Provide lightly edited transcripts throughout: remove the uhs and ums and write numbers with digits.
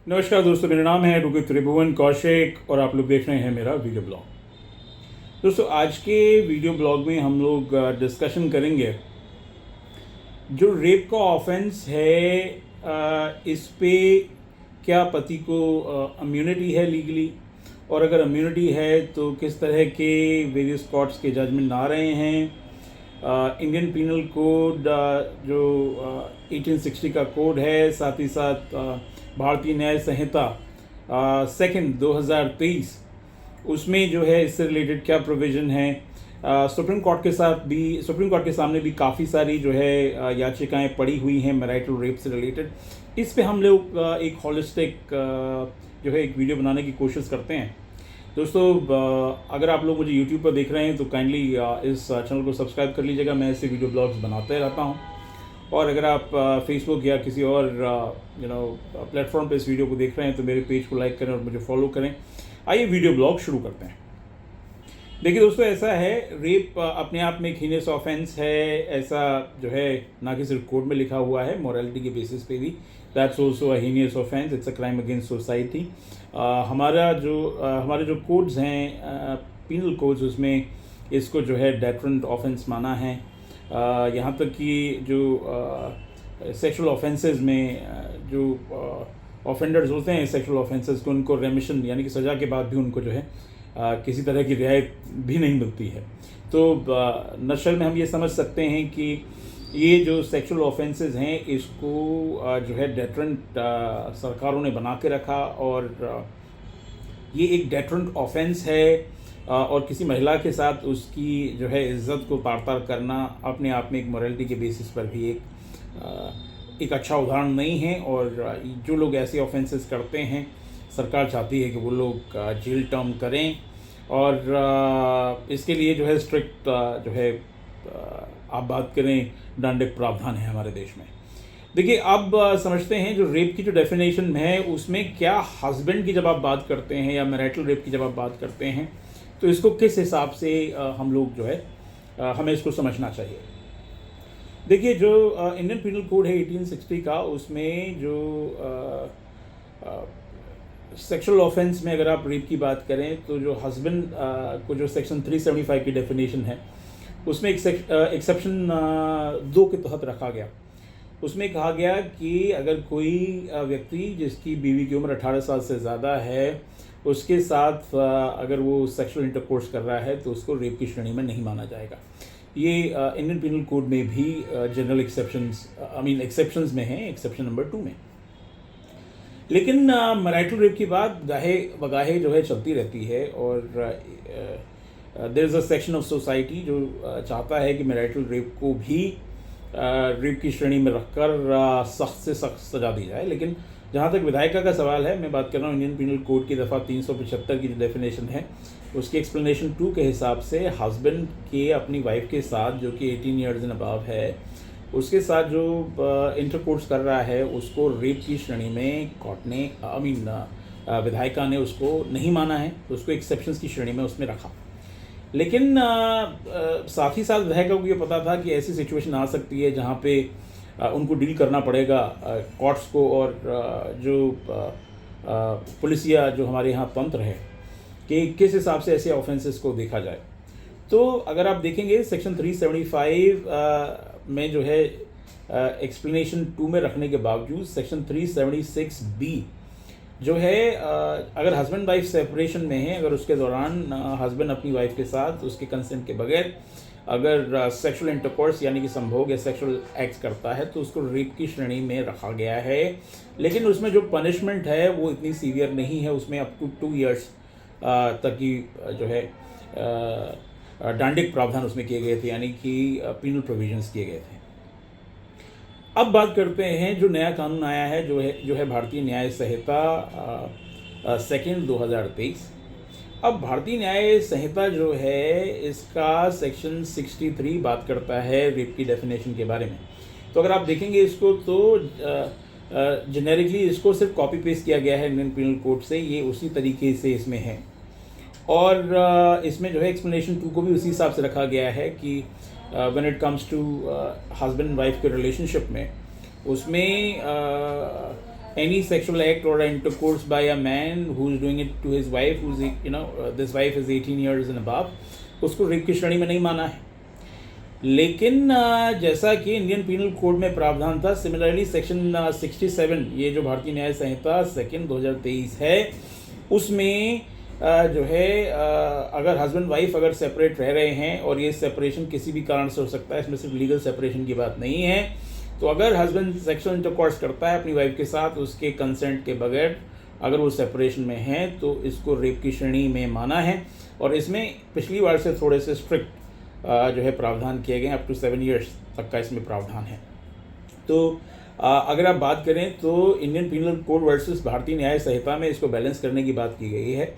नमस्कार दोस्तों, मेरा नाम है एडवोकेट त्रिभुवन कौशिक और आप लोग देख रहे हैं मेरा वीडियो ब्लॉग। दोस्तों, आज के वीडियो ब्लॉग में हम लोग डिस्कशन करेंगे जो रेप का ऑफेंस है, इस पे क्या पति को इम्यूनिटी है लीगली, और अगर इम्यूनिटी है तो किस तरह के वेरियस कोर्ट्स के जजमेंट आ रहे हैं। इंडियन पीनल कोड जो 1860 का कोड है, साथ ही साथ भारतीय न्याय संहिता सेकंड 2023, उसमें जो है इससे रिलेटेड क्या प्रोविज़न है। सुप्रीम कोर्ट के सामने भी काफ़ी सारी जो है याचिकाएं पड़ी हुई हैं मैरिटल रेप से रिलेटेड। इस पे हम लोग एक हॉलिस्टिक जो है एक वीडियो बनाने की कोशिश करते हैं। दोस्तों, अगर आप लोग मुझे YouTube पर देख रहे हैं तो काइंडली इस चैनल को सब्सक्राइब कर लीजिएगा। मैं ऐसे वीडियो ब्लॉग्स बनाते रहता हूं। और अगर आप फेसबुक या किसी और प्लेटफॉर्म पे इस वीडियो को देख रहे हैं तो मेरे पेज को लाइक करें और मुझे फॉलो करें। आइए वीडियो ब्लॉग शुरू करते हैं। देखिए दोस्तों, ऐसा है, रेप अपने आप में एक हीनियस ऑफेंस है। ऐसा जो है ना कि सिर्फ कोड में लिखा हुआ है, मोरालिटी के बेसिस पे भी that's also a heinous offence, it's a crime against society. हमारे जो कोड्स हैं, पीनल कोड्स, उसमें इसको जो है डेटरेंट ऑफेंस माना है। यहाँ तक कि जो सेक्सुअल ऑफेंसेस में जो ऑफेंडर्स होते हैं सेक्सुअल ऑफेंसेस को, उनको रेमिशन यानी कि सज़ा के बाद भी उनको जो है किसी तरह की रियायत भी नहीं मिलती है। तो नशल में हम ये समझ सकते हैं कि ये जो सेक्सुअल ऑफेंसेस हैं, इसको जो है डेटरेंट सरकारों ने बना के रखा, और ये एक डेटरेंट ऑफेंस है। और किसी महिला के साथ उसकी जो है इज्जत को तार-तार करना अपने आप में एक मोरालिटी के बेसिस पर भी एक अच्छा उदाहरण नहीं है। और जो लोग ऐसे ऑफेंसेस करते हैं, सरकार चाहती है कि वो लोग जेल टर्म करें, और इसके लिए जो है स्ट्रिक्ट जो है आप बात करें दंडिक प्रावधान है हमारे देश में। देखिए, अब समझते हैं जो रेप की जो डेफिनेशन है उसमें क्या हस्बैंड की जब आप बात करते हैं या मैरिटल रेप की जब आप बात करते हैं तो इसको किस हिसाब से हम लोग जो है हमें इसको समझना चाहिए। देखिए, जो इंडियन पीनल कोड है 1860 का, उसमें जो सेक्सुअल ऑफेंस में अगर आप रेप की बात करें तो जो हस्बैंड को जो सेक्शन 375 की डेफिनेशन है उसमें एक एक्सेप्शन 2 के तहत रखा गया। उसमें कहा गया कि अगर कोई व्यक्ति जिसकी बीवी की उम्र 18 साल से ज़्यादा है, उसके साथ अगर वो सेक्सुअल इंटरकोर्स कर रहा है तो उसको रेप की श्रेणी में नहीं माना जाएगा। ये इंडियन पीनल कोड में भी जनरल एक्सेप्शंस में है, एक्सेप्शन नंबर 2 में। लेकिन मैरिटल रेप की बात गाहे बगाहे जो है चलती रहती है, और there is a section of society जो चाहता है कि मैरिटल रेप को भी रेप की श्रेणी में रखकर सख्त से सख्त सजा दी जाए। लेकिन जहाँ तक विधायिका का सवाल है, मैं बात कर रहा हूँ इंडियन पीनल कोड की दफ़ा 375 की जो डेफिनेशन है उसकी एक्सप्लेनेशन 2 के हिसाब से हस्बैंड के अपनी वाइफ के साथ जो कि 18 ईयर्स एंड अबव है, उसके साथ जो इंटरकोर्स कर रहा है उसको रेप की श्रेणी में कोर्ट ने विधायिका ने उसको नहीं माना है, उसको एक्सेप्शंस की श्रेणी में उसमें रखा। लेकिन साथ ही साथ विधायिका को ये पता था कि ऐसी सिचुएशन आ सकती है जहाँ पे उनको डील करना पड़ेगा कोर्ट्स को, और जो पुलिसिया जो हमारे यहाँ तंत्र है कि किस हिसाब से ऐसे ऑफेंसेस को देखा जाए। तो अगर आप देखेंगे सेक्शन 375 में जो है एक्सप्लेनेशन 2 में रखने के बावजूद सेक्शन 376B जो है, अगर हस्बैंड वाइफ सेपरेशन में है, अगर उसके दौरान हस्बैंड अपनी वाइफ के साथ उसके कंसेंट के बगैर अगर सेक्सुअल इंटरकोर्स यानी कि संभोग या सेक्सुअल एक्ट करता है तो उसको रेप की श्रेणी में रखा गया है। लेकिन उसमें जो पनिशमेंट है वो इतनी सीवियर नहीं है, उसमें अप टू 2 ईयर्स तक की जो है दंडिक प्रावधान उसमें किए गए थे, यानी कि पीनल प्रोविजंस किए गए थे। अब बात करते हैं जो नया कानून आया है, जो है भारतीय न्याय संहिता सेकंड 2023। अब भारतीय न्याय संहिता जो है इसका सेक्शन 63 बात करता है रेप की डेफिनेशन के बारे में। तो अगर आप देखेंगे इसको तो जेनेरिकली इसको सिर्फ कॉपी पेस्ट किया गया है इंडियन पीनल कोड से, ये उसी तरीके से इसमें है। और इसमें जो है एक्सप्लेनेशन 2 को भी उसी हिसाब से रखा गया है कि when it comes to husband wife के रिलेशनशिप में, उसमें any sexual act or intercourse by a man who is doing it to his wife, who's this wife is 18 years and above, उसको रेप की श्रेणी में नहीं माना है। लेकिन जैसा कि इंडियन पीनल कोड में प्रावधान था, सिमिलरली सेक्शन 67, ये जो भारतीय न्याय संहिता सेकंड 2023 है, उसमें जो है अगर हस्बैंड वाइफ अगर सेपरेट रह रहे हैं और ये सेपरेशन किसी भी कारण से हो सकता है, इसमें सिर्फ लीगल सेपरेशन की बात नहीं है, तो अगर हस्बैंड सेक्सुअल इंटरकोर्स करता है अपनी वाइफ के साथ उसके कंसेंट के बगैर, अगर वो सेपरेशन में है, तो इसको रेप की श्रेणी में माना है। और इसमें पिछली बार से थोड़े से स्ट्रिक्ट जो है प्रावधान किए गए हैं, अप टू 7 years तक का इसमें प्रावधान है। तो अगर आप बात करें तो इंडियन पीनल कोड वर्सेस भारतीय न्याय संहिता में इसको बैलेंस करने की बात की गई है।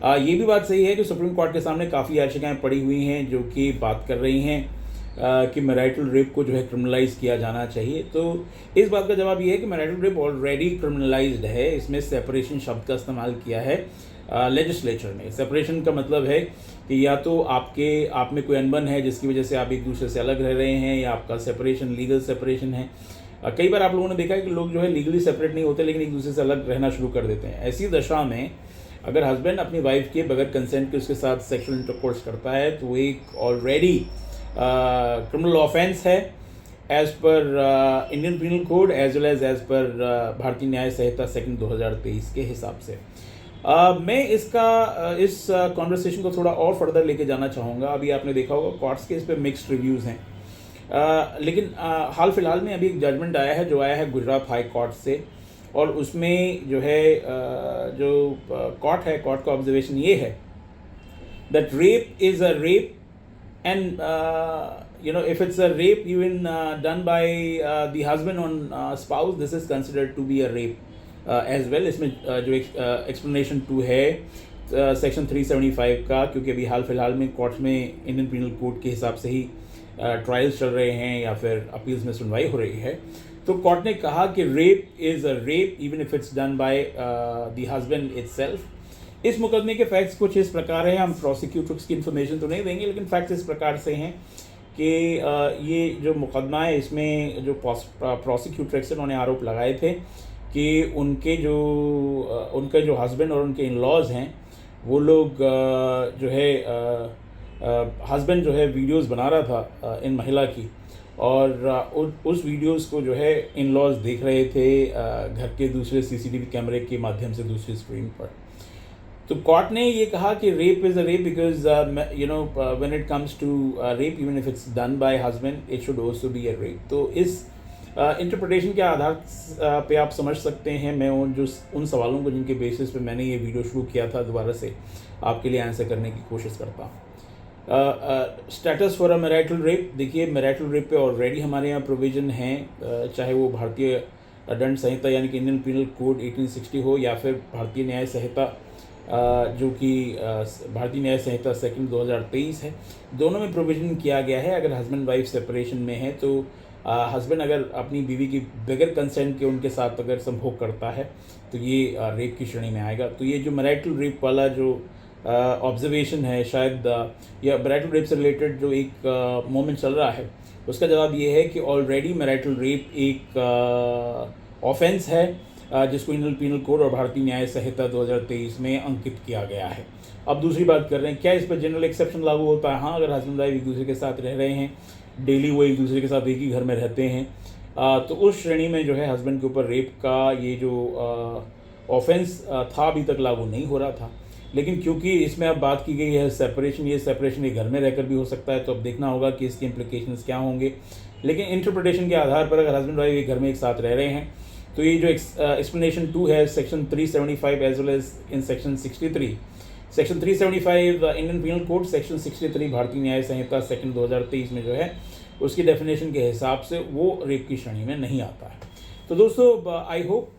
ये भी बात सही है कि सुप्रीम कोर्ट के सामने काफ़ी याचिकाएं पड़ी हुई हैं जो कि बात कर रही हैं कि मैरिटल रेप को जो है क्रिमिनलाइज किया जाना चाहिए। तो इस बात का जवाब ये है कि मैरिटल रेप ऑलरेडी क्रिमिनलाइज्ड है। इसमें सेपरेशन शब्द का इस्तेमाल किया है लेजिस्लेचर ने। सेपरेशन का मतलब है कि या तो आप में कोई अनबन है जिसकी वजह से आप एक दूसरे से अलग रह रहे हैं, या आपका सेपरेशन लीगल सेपरेशन है। कई बार आप लोगों ने देखा है कि लोग जो है लीगली सेपरेट नहीं होते लेकिन एक दूसरे से अलग रहना शुरू कर देते हैं। ऐसी दशा में अगर हस्बैंड अपनी वाइफ के बगैर कंसेंट के उसके साथ सेक्सुअल इंटरकोर्स करता है तो वो एक ऑलरेडी क्रिमिनल ऑफेंस है as per Indian penal code as well as per Bharatiya न्याय संहिता सेकंड 2023 के हिसाब से। मैं इस कॉन्वर्सेशन को थोड़ा और फर्दर लेके जाना चाहूँगा। अभी आपने देखा होगा कोर्ट्स के इस पर मिक्स्ड रिव्यूज़ हैं, लेकिन हाल फिलहाल में अभी एक जजमेंट आया है जो आया है गुजरात हाई कोर्ट से, और उसमें जो है जो कोर्ट का ऑब्जर्वेशन ये है that rape is a rape and if it's a rape even done by the husband on spouse, this is considered to be a rape as well। इसमें जो एक्सप्लेनेशन 2 है सेक्शन 375 का, क्योंकि अभी हाल फिलहाल में कोर्ट्स में इंडियन पीनल कोड के हिसाब से ही ट्रायल्स चल रहे हैं या फिर अपील्स में सुनवाई हो रही है। तो कोर्ट ने कहा कि rape is a rape even if it's done by the husband itself. इस मुकदमे के फैक्ट्स कुछ इस प्रकार हैं, हम प्रोसिक्यूटर्स की इन्फॉर्मेशन तो नहीं देंगे लेकिन फैक्ट्स इस प्रकार से हैं कि ये जो मुकदमा है इसमें जो प्रोसिक्यूटर एक्शन उन्होंने आरोप लगाए थे कि उनके जो हस्बैंड और उनके इन-लॉज हैं वो लोग जो है हस्बैंड जो है वीडियोस बना रहा था इन महिला की, और उस वीडियोस को जो है इन-लॉज देख रहे थे घर के दूसरे सीसीटीवी कैमरे के माध्यम से दूसरी स्क्रीन पर। तो कोर्ट ने ये कहा कि rape is a rape because when it comes to rape even if it's done by husband it should also be a rape. तो इस इंटरप्रिटेशन के आधार पे आप समझ सकते हैं मैं उन सवालों को जिनके बेसिस पे मैंने ये वीडियो शुरू किया था दोबारा से आपके लिए आंसर करने की कोशिश करता हूँ। Status for a marital rape, देखिए मैरिटल रेप पे ऑलरेडी हमारे यहाँ प्रोविज़न हैं, चाहे वो भारतीय दंड संहिता यानी कि इंडियन पीनल कोड 1860 हो या फिर भारतीय न्याय संहिता जो कि भारतीय न्याय संहिता सेकंड 2023 है। दोनों में प्रोविज़न किया गया है अगर हस्बैंड वाइफ सेपरेशन में है तो हस्बैंड अगर अपनी बीवी की बगैर कंसेंट के उनके साथ अगर संभोग करता है तो ये रेप की श्रेणी में आएगा। तो ये जो मैरिटल रेप वाला जो ऑब्जर्वेशन है, शायद या मैरिटल रेप से रिलेटेड जो एक मोमेंट चल रहा है, उसका जवाब ये है कि ऑलरेडी मैरिटल रेप एक ऑफेंस है जिसको इंडियन पीनल कोड और भारतीय न्याय संहिता 2023 में अंकित किया गया है। अब दूसरी बात कर रहे हैं क्या इस पर जनरल एक्सेप्शन लागू होता है? हाँ, अगर हस्बैंड वाइफ एक दूसरे के साथ रह रहे हैं, डेली वो एक दूसरे के साथ एक ही घर में रहते हैं, तो उस श्रेणी में जो है हस्बैंड के ऊपर रेप का ये जो ऑफेंस था अभी तक लागू नहीं हो रहा था। लेकिन क्योंकि इसमें अब बात की गई है सेपरेशन, ये सेपरेशन एक घर में रहकर भी हो सकता है, तो अब देखना होगा कि इसके इम्प्लीकेशंस क्या होंगे। लेकिन इंटरप्रिटेशन के आधार पर अगर हस्बैंड वाइफ एक घर में एक साथ रह रहे हैं तो ये जो एक्सप्लेनेशन 2 है section 375 as well as in section 63, section 375 Indian penal code, section 63 Bharatiya न्याय संहिता सेकंड 2023 में जो है उसकी डेफिनेशन के हिसाब से वो रेप की श्रेणी में नहीं आता है। तो दोस्तों I hope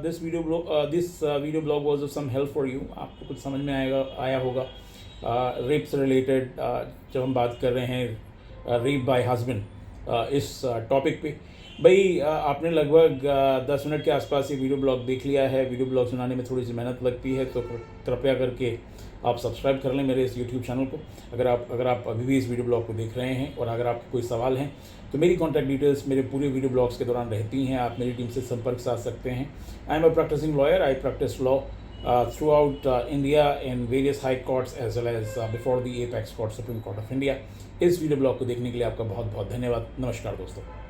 this video blog was of some help for you. आपको कुछ समझ में आया होगा रेप से रिलेटेड जब हम बात कर रहे हैं रेप बाय हस्बैंड इस टॉपिक पे। भाई आपने लगभग 10 मिनट के आसपास ये वीडियो ब्लॉग देख लिया है। वीडियो ब्लॉग सुनाने में थोड़ी सी मेहनत लगती है, तो कृपया करके आप सब्सक्राइब कर लें मेरे इस यूट्यूब चैनल को। अगर आप अभी भी इस वीडियो ब्लॉग को देख रहे हैं और अगर आपके कोई सवाल हैं तो मेरी कॉन्टैक्ट डिटेल्स मेरे पूरे वीडियो ब्लॉग्स के दौरान रहती हैं। आप मेरी टीम से संपर्क साध सकते हैं। I am a practising lawyer. I practise law throughout India in various high courts as well as before the apex court, Supreme Court of India। इस वीडियो ब्लॉग को देखने के लिए आपका बहुत बहुत धन्यवाद। नमस्कार दोस्तों।